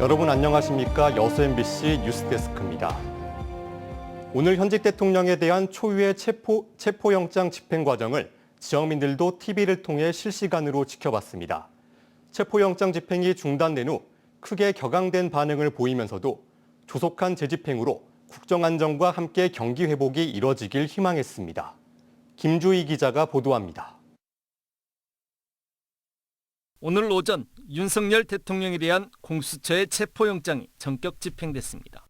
여러분 안녕하십니까? 여수 MBC 뉴스데스크입니다. 오늘 현직 대통령에 대한 초유의 체포영장 집행 과정을 지역민들도 TV를 통해 실시간으로 지켜봤습니다. 체포영장 집행이 중단된 후 크게 격앙된 반응을 보이면서도 조속한 재집행으로 국정안정과 함께 경기 회복이 이뤄지길 희망했습니다. 김주희 기자가 보도합니다. 오늘 오전 윤석열 대통령에 대한 공수처의 체포영장이 전격 집행됐습니다.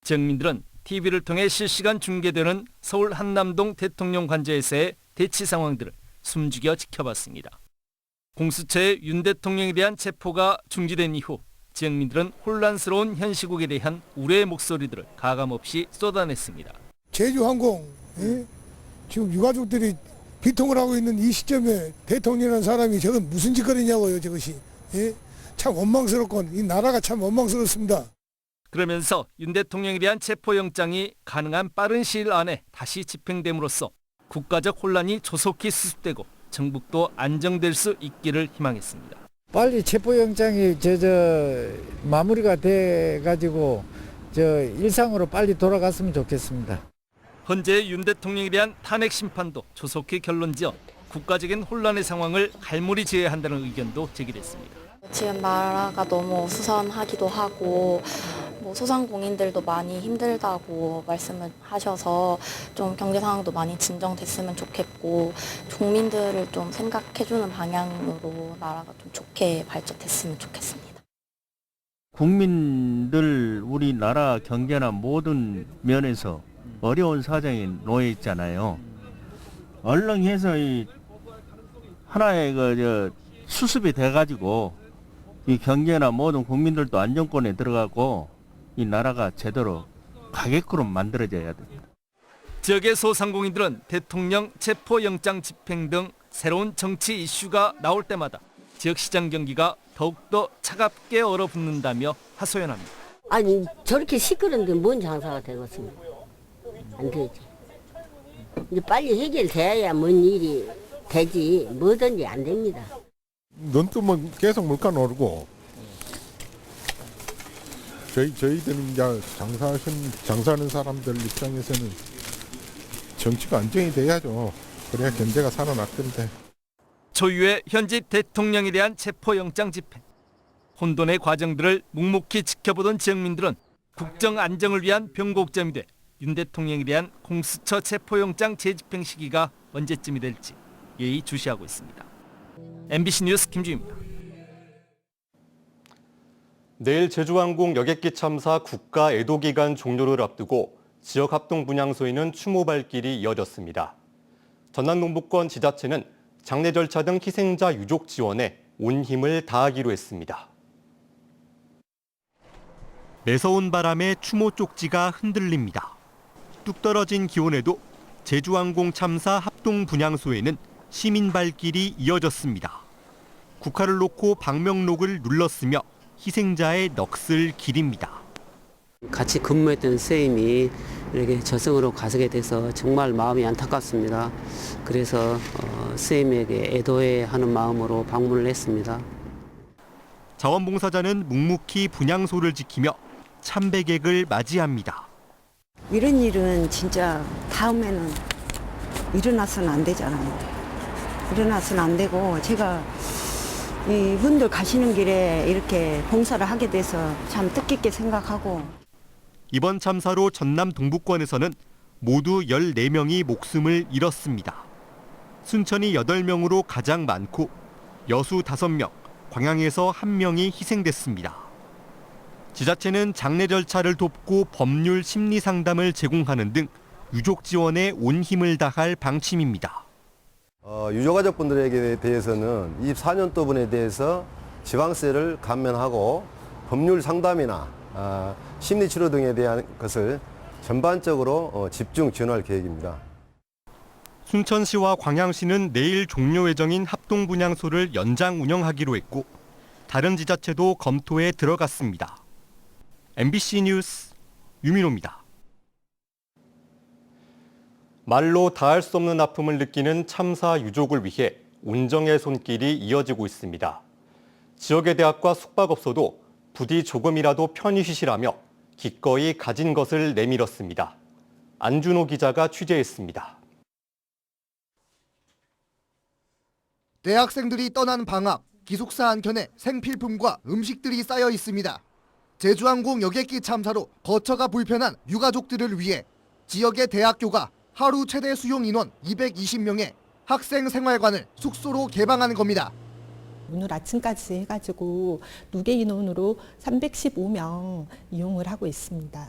지역민들은 TV를 통해 실시간 중계되는 서울 한남동 대통령 관저에서의 대치 상황들을 숨죽여 지켜봤습니다. 공수처의 윤 대통령에 대한 체포가 중지된 이후 지역민들은 혼란스러운 현 시국에 대한 우려의 목소리들을 가감없이 쏟아냈습니다. 제주항공, 지금 유가족들이 비통을 하고 있는 이 시점에 대통령이라는 사람이 저건 무슨 짓거리냐고요, 저것이. 참 원망스럽고 이 나라가 참 원망스럽습니다. 그러면서 윤 대통령에 대한 체포영장이 가능한 빠른 시일 안에 다시 집행됨으로써 국가적 혼란이 조속히 수습되고 전북도 안정될 수 있기를 희망했습니다. 빨리 체포영장이 마무리가 돼가지고 일상으로 빨리 돌아갔으면 좋겠습니다. 현재 윤 대통령에 대한 탄핵 심판도 조속히 결론지어 국가적인 혼란의 상황을 갈무리지어야 한다는 의견도 제기됐습니다. 지금 나라가 너무 어수선하기도 하고 소상공인들도 많이 힘들다고 말씀을 하셔서 좀 경제 상황도 많이 진정됐으면 좋겠고 국민들을 좀 생각해주는 방향으로 나라가 좀 좋게 발전됐으면 좋겠습니다. 국민들 우리나라 경제나 모든 면에서 어려운 사정에 놓여 있잖아요. 얼른 해서 이 하나의 수습이 돼가지고 이 경제나 모든 국민들도 안정권에 들어가고 이 나라가 제대로 가게끔 만들어져야 됩니다. 지역의 소상공인들은 대통령 체포영장 집행 등 새로운 정치 이슈가 나올 때마다 지역시장 경기가 더욱더 차갑게 얼어붙는다며 하소연합니다. 아니 저렇게 시끄러운데 뭔 장사가 되겠습니까? 안 되지. 이제 빨리 해결돼야 뭔 일이 되지 뭐든지 안 됩니다. 눈 뜨면 계속 물가 오르고 저희들은 이제 장사하는 사람들 입장에서는 정치가 안정이 돼야죠. 그래야 경제가 살아날 건데. 초유의 현직 대통령에 대한 체포영장 집행. 혼돈의 과정들을 묵묵히 지켜보던 지역민들은 국정 안정을 위한 변곡점이 돼 윤 대통령에 대한 공수처 체포영장 재집행 시기가 언제쯤이 될지 예의주시하고 있습니다. MBC 뉴스 김주희입니다. 내일 제주항공 여객기 참사 국가 애도기간 종료를 앞두고 지역 합동분향소에는 추모 발길이 이어졌습니다. 전남 동북권 지자체는 장례 절차 등 희생자 유족 지원에 온 힘을 다하기로 했습니다. 매서운 바람에 추모 쪽지가 흔들립니다. 뚝 떨어진 기온에도 제주항공 참사 합동분향소에는 시민 발길이 이어졌습니다. 국화를 놓고 방명록을 눌렀으며 희생자의 넋을 기립니다. 같이 근무했던 선생님이 이렇게 저승으로 가시게 돼서 정말 마음이 안타깝습니다. 그래서 선생님에게 애도해 하는 마음으로 방문을 했습니다. 자원봉사자는 묵묵히 분향소를 지키며 참배객을 맞이합니다. 이런 일은 진짜 다음에는 일어나서는 안 되잖아요. 일어나서는 안 되고 제가 이분들 가시는 길에 이렇게 봉사를 하게 돼서 참 뜻깊게 생각하고. 이번 참사로 전남 동북권에서는 모두 14명이 목숨을 잃었습니다. 순천이 8명으로 가장 많고 여수 5명, 광양에서 1명이 희생됐습니다. 지자체는 장례 절차를 돕고 법률 심리 상담을 제공하는 등 유족 지원에 온 힘을 다할 방침입니다. 유족가족분들에게 대해서는 24년도 분에 대해서 지방세를 감면하고 법률 상담이나 심리치료 등에 대한 것을 전반적으로 집중 지원할 계획입니다. 순천시와 광양시는 내일 종료 예정인 합동분향소를 연장 운영하기로 했고 다른 지자체도 검토에 들어갔습니다. MBC 뉴스 유민호입니다. 말로 다할 수 없는 아픔을 느끼는 참사 유족을 위해 운정의 손길이 이어지고 있습니다. 지역의 대학과 숙박업소도 부디 조금이라도 편히 쉬시라며 기꺼이 가진 것을 내밀었습니다. 안준호 기자가 취재했습니다. 대학생들이 떠난 방학, 기숙사 한켠에 생필품과 음식들이 쌓여 있습니다. 제주항공 여객기 참사로 거처가 불편한 유가족들을 위해 지역의 대학교가 하루 최대 수용 인원 220명의 학생 생활관을 숙소로 개방하는 겁니다. 오늘 아침까지 해가지고 누계 인원으로 315명 이용을 하고 있습니다.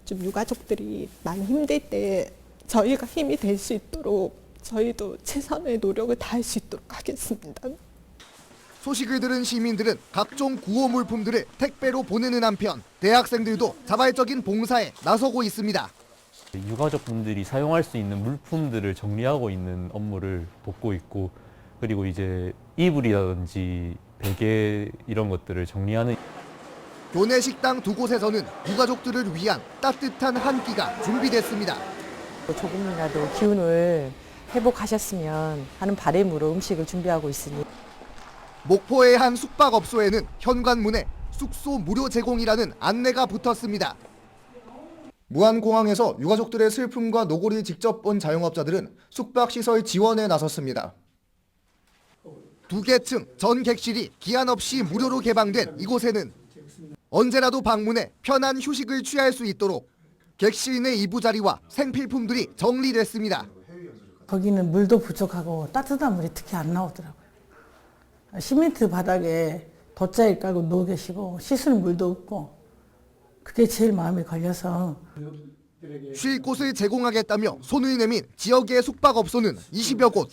좀 유가족들이 많이 힘들 때 저희가 힘이 될 수 있도록 저희도 최선의 노력을 다할 수 있도록 하겠습니다. 소식을 들은 시민들은 각종 구호 물품들을 택배로 보내는 한편 대학생들도 자발적인 봉사에 나서고 있습니다. 유가족분들이 사용할 수 있는 물품들을 정리하고 있는 업무를 돕고 있고, 그리고 이제 이불이라든지 베개 이런 것들을 정리하는. 교내 식당 두 곳에서는 유가족들을 위한 따뜻한 한 끼가 준비됐습니다. 조금이라도 기운을 회복하셨으면 하는 바람으로 음식을 준비하고 있으니. 목포의 한 숙박업소에는 현관문에 숙소 무료 제공이라는 안내가 붙었습니다. 무안공항에서 유가족들의 슬픔과 노고를 직접 본 자영업자들은 숙박시설 지원에 나섰습니다. 2개 층 전 객실이 기한 없이 무료로 개방된 이곳에는 언제라도 방문해 편한 휴식을 취할 수 있도록 객실 내 이부자리와 생필품들이 정리됐습니다. 거기는 물도 부족하고 따뜻한 물이 특히 안 나오더라고요. 시멘트 바닥에 돗자리 깔고 누워 계시고 씻을 물도 없고, 그게 제일 마음에 걸려서. 쉴 곳을 제공하겠다며 손을 내민 지역의 숙박업소는 20여 곳.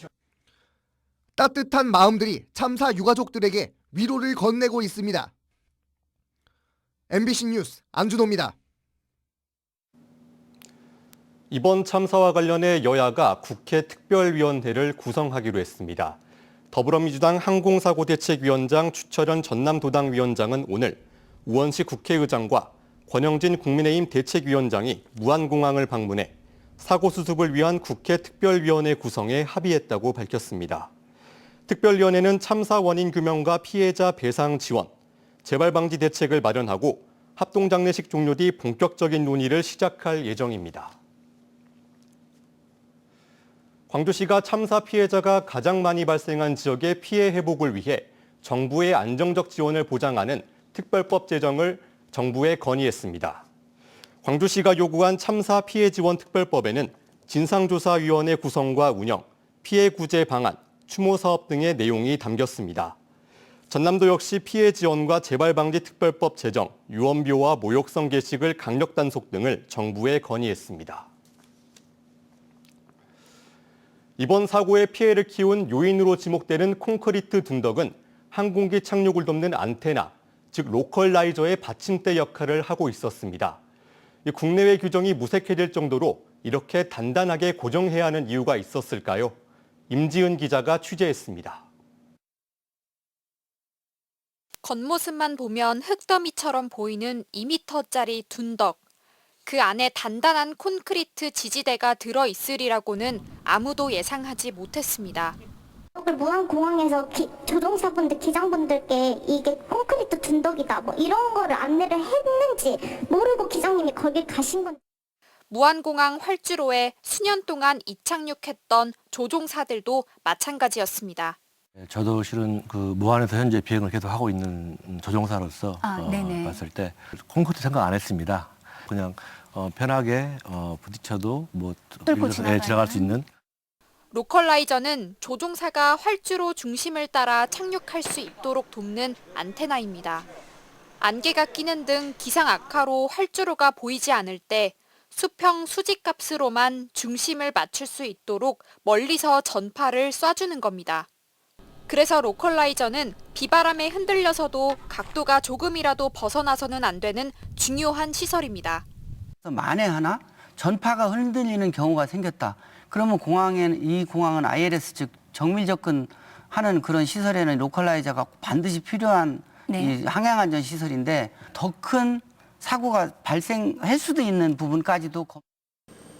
따뜻한 마음들이 참사 유가족들에게 위로를 건네고 있습니다. MBC 뉴스 안준호입니다. 이번 참사와 관련해 여야가 국회 특별위원회를 구성하기로 했습니다. 더불어민주당 항공사고대책위원장 추철현 전남도당위원장은 오늘 우원식 국회의장과 권영진 국민의힘 대책위원장이 무안공항을 방문해 사고 수습을 위한 국회 특별위원회 구성에 합의했다고 밝혔습니다. 특별위원회는 참사 원인 규명과 피해자 배상 지원, 재발 방지 대책을 마련하고 합동장례식 종료 뒤 본격적인 논의를 시작할 예정입니다. 광주시가 참사 피해자가 가장 많이 발생한 지역의 피해 회복을 위해 정부의 안정적 지원을 보장하는 특별법 제정을 정부에 건의했습니다. 광주시가 요구한 참사 피해 지원 특별법에는 진상조사위원회 구성과 운영, 피해 구제 방안, 추모 사업 등의 내용이 담겼습니다. 전남도 역시 피해 지원과 재발 방지 특별법 제정, 유언비어와 모욕성 게시글 강력 단속 등을 정부에 건의했습니다. 이번 사고의 피해를 키운 요인으로 지목되는 콘크리트 둔덕은 항공기 착륙을 돕는 안테나, 즉 로컬라이저의 받침대 역할을 하고 있었습니다. 국내외 규정이 무색해질 정도로 이렇게 단단하게 고정해야 하는 이유가 있었을까요? 임지은 기자가 취재했습니다. 겉모습만 보면 흙더미처럼 보이는 2m짜리 둔덕. 그 안에 단단한 콘크리트 지지대가 들어있으리라고는 아무도 예상하지 못했습니다. 무안공항에서 조종사분들, 기장분들께 이게 콘크리트 둔덕이다 뭐 이런 거를 안내를 했는지 모르고 기장님이 거길 가신 건지. 무안공항 활주로에 수년 동안 이착륙했던 조종사들도 마찬가지였습니다. 저도 실은 그 무안에서 현재 비행을 계속 하고 있는 조종사로서 봤을 때 콘크리트 생각 안 했습니다. 그냥 편하게 부딪혀도 뭐 지나갈 수 있는. 로컬라이저는 조종사가 활주로 중심을 따라 착륙할 수 있도록 돕는 안테나입니다. 안개가 끼는 등 기상 악화로 활주로가 보이지 않을 때 수평 수직값으로만 중심을 맞출 수 있도록 멀리서 전파를 쏴주는 겁니다. 그래서 로컬라이저는 비바람에 흔들려서도 각도가 조금이라도 벗어나서는 안 되는 중요한 시설입니다. 만에 하나 전파가 흔들리는 경우가 생겼다. 그러면 이 공항은 ILS 즉 정밀 접근하는 그런 시설에는 로컬라이저가 반드시 필요한 이 항양안전 시설인데 더 큰 사고가 발생할 수도 있는 부분까지도.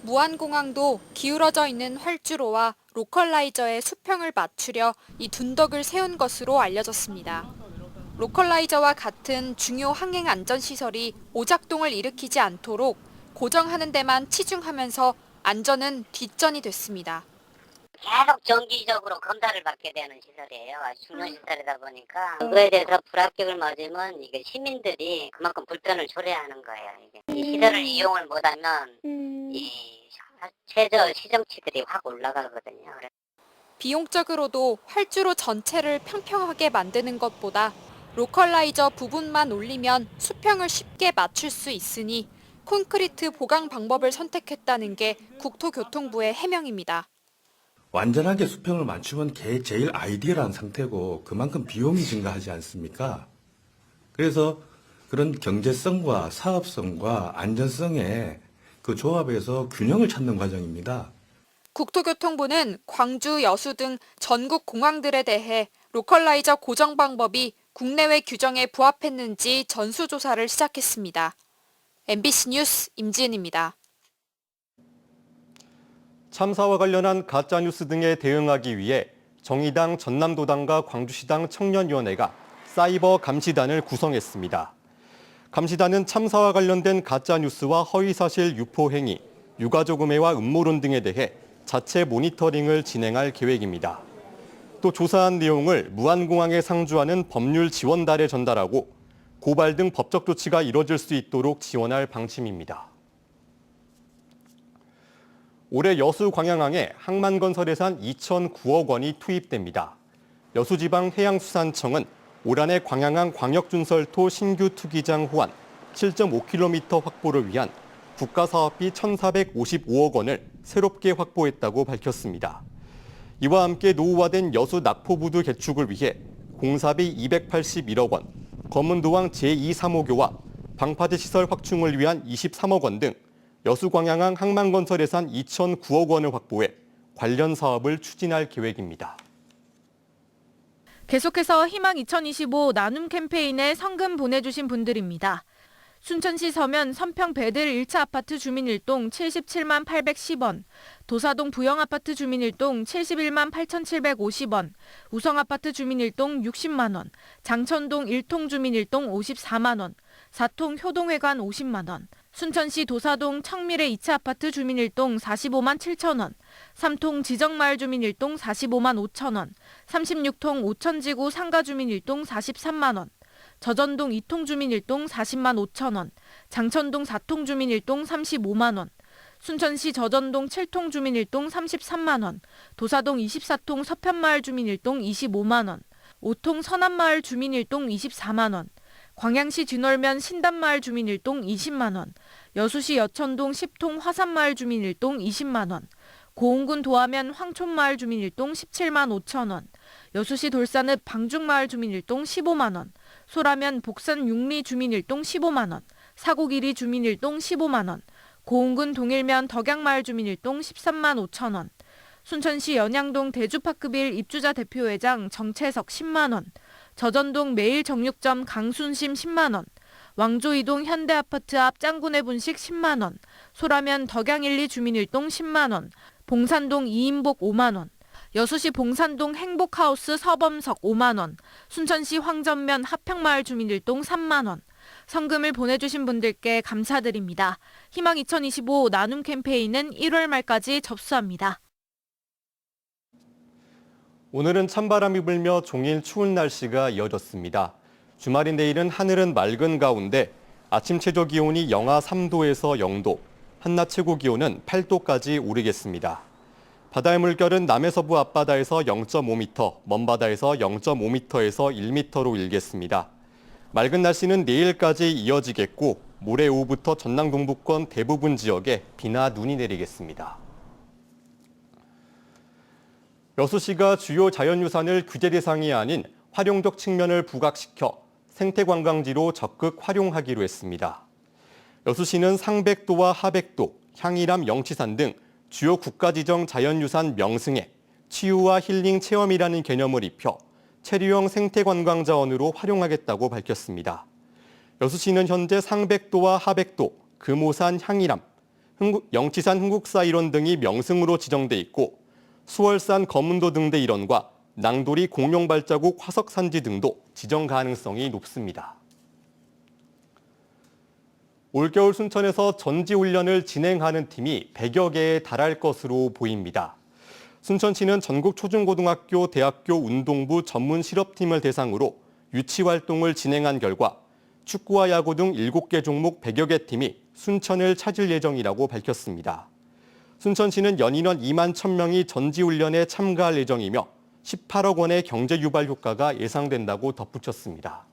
무안공항도 기울어져 있는 활주로와 로컬라이저의 수평을 맞추려 이 둔덕을 세운 것으로 알려졌습니다. 로컬라이저와 같은 중요 항행 안전 시설이 오작동을 일으키지 않도록 고정하는 데만 치중하면서 안전은 뒷전이 됐습니다. 계속 정기적으로 검사를 받게 되는 시설이에요. 중요 시설이다 보니까 그거에 대해서 불합격을 맞으면 이게 시민들이 그만큼 불편을 초래하는 거예요. 이게. 이 시설을 이용을 못하면 이 최저 시정치들이 확 올라가거든요. 비용적으로도 활주로 전체를 평평하게 만드는 것보다 로컬라이저 부분만 올리면 수평을 쉽게 맞출 수 있으니 콘크리트 보강 방법을 선택했다는 게 국토교통부의 해명입니다. 완전하게 수평을 맞추면 제일 아이디어한 상태고 그만큼 비용이 증가하지 않습니까? 그래서 그런 경제성과 사업성과 안전성의 그 조합에서 균형을 찾는 과정입니다. 국토교통부는 광주, 여수 등 전국 공항들에 대해 로컬라이저 고정 방법이 국내외 규정에 부합했는지 전수조사를 시작했습니다. MBC 뉴스 임지은입니다. 참사와 관련한 가짜뉴스 등에 대응하기 위해 정의당 전남도당과 광주시당 청년위원회가 사이버 감시단을 구성했습니다. 감시단은 참사와 관련된 가짜뉴스와 허위사실 유포 행위, 유가족음해와 음모론 등에 대해 자체 모니터링을 진행할 계획입니다. 또 조사한 내용을 무안공항에 상주하는 법률 지원단에 전달하고 고발 등 법적 조치가 이뤄질 수 있도록 지원할 방침입니다. 올해 여수 광양항에 항만건설 예산 2,009억 원이 투입됩니다. 여수지방해양수산청은 올 한해 광양항 광역준설토 신규 투기장 호환 7.5km 확보를 위한 국가사업비 1,455억 원을 새롭게 확보했다고 밝혔습니다. 이와 함께 노후화된 여수 낙포부두 개축을 위해 공사비 281억 원, 검은도항 제2-3호교와 방파제 시설 확충을 위한 23억 원 등 여수광양항 항만건설 예산 2,009억 원을 확보해 관련 사업을 추진할 계획입니다. 계속해서 희망 2025 나눔 캠페인에 성금 보내주신 분들입니다. 순천시 서면 선평 배들 1차 아파트 주민일동 77만 810원, 도사동 부영아파트 주민일동 71만 8,750원, 우성아파트 주민일동 60만 원, 장천동 1통 주민일동 54만 원, 4통 효동회관 50만 원, 순천시 도사동 청미래 2차 아파트 주민일동 45만 7천 원, 3통 지정마을 주민일동 45만 5천 원, 36통 오천지구 상가 주민일동 43만 원, 저전동 2통 주민일동 40만 5천 원, 장천동 4통 주민일동 35만 원, 순천시 저전동 7통 주민일동 33만 원, 도사동 24통 서편마을 주민일동 25만 원, 5통 서남마을 주민일동 24만 원, 광양시 진월면 신단마을 주민일동 20만 원, 여수시 여천동 10통 화산마을 주민일동 20만 원, 고흥군 도하면 황촌마을 주민일동 17만 5천 원, 여수시 돌산읍 방중마을 주민일동 15만 원, 소라면 복산 육리 주민일동 15만 원, 사고길이 주민일동 15만 원, 고흥군 동일면 덕양마을 주민일동 13만 5천 원, 순천시 연양동 대주파크빌 입주자 대표회장 정채석 10만 원, 저전동 매일정육점 강순심 10만 원, 왕조이동 현대아파트 앞 짱구네 분식 10만 원, 소라면 덕양일리 주민일동 10만 원, 봉산동 이인복 5만 원, 여수시 봉산동 행복하우스 서범석 5만 원, 순천시 황전면 하평마을 주민일동 3만 원. 성금을 보내주신 분들께 감사드립니다. 희망 2025 나눔 캠페인은 1월 말까지 접수합니다. 오늘은 찬바람이 불며 종일 추운 날씨가 이어졌습니다. 주말인 내일은 하늘은 맑은 가운데 아침 최저 기온이 영하 3도에서 0도, 한낮 최고 기온은 8도까지 오르겠습니다. 바다의 물결은 남해서부 앞바다에서 0.5m, 먼바다에서 0.5m에서 1m로 일겠습니다. 맑은 날씨는 내일까지 이어지겠고 모레 오후부터 전남 동부권 대부분 지역에 비나 눈이 내리겠습니다. 여수시가 주요 자연유산을 규제 대상이 아닌 활용적 측면을 부각시켜 생태관광지로 적극 활용하기로 했습니다. 여수시는 상백도와 하백도, 향이람 영치산 등 주요 국가지정 자연유산 명승에 치유와 힐링 체험이라는 개념을 입혀 체류형 생태관광자원으로 활용하겠다고 밝혔습니다. 여수시는 현재 상백도와 하백도, 금오산 향이람, 영치산 흥국사 일원 등이 명승으로 지정돼 있고 수월산 검은도 등대 일원과 낭돌이 공룡발자국 화석산지 등도 지정 가능성이 높습니다. 올겨울 순천에서 전지훈련을 진행하는 팀이 100여 개에 달할 것으로 보입니다. 순천시는 전국 초중고등학교, 대학교 운동부 전문 실업팀을 대상으로 유치활동을 진행한 결과 축구와 야구 등 7개 종목 100여 개 팀이 순천을 찾을 예정이라고 밝혔습니다. 순천시는 연인원 2만 1,000명이 전지훈련에 참가할 예정이며 18억 원의 경제 유발 효과가 예상된다고 덧붙였습니다.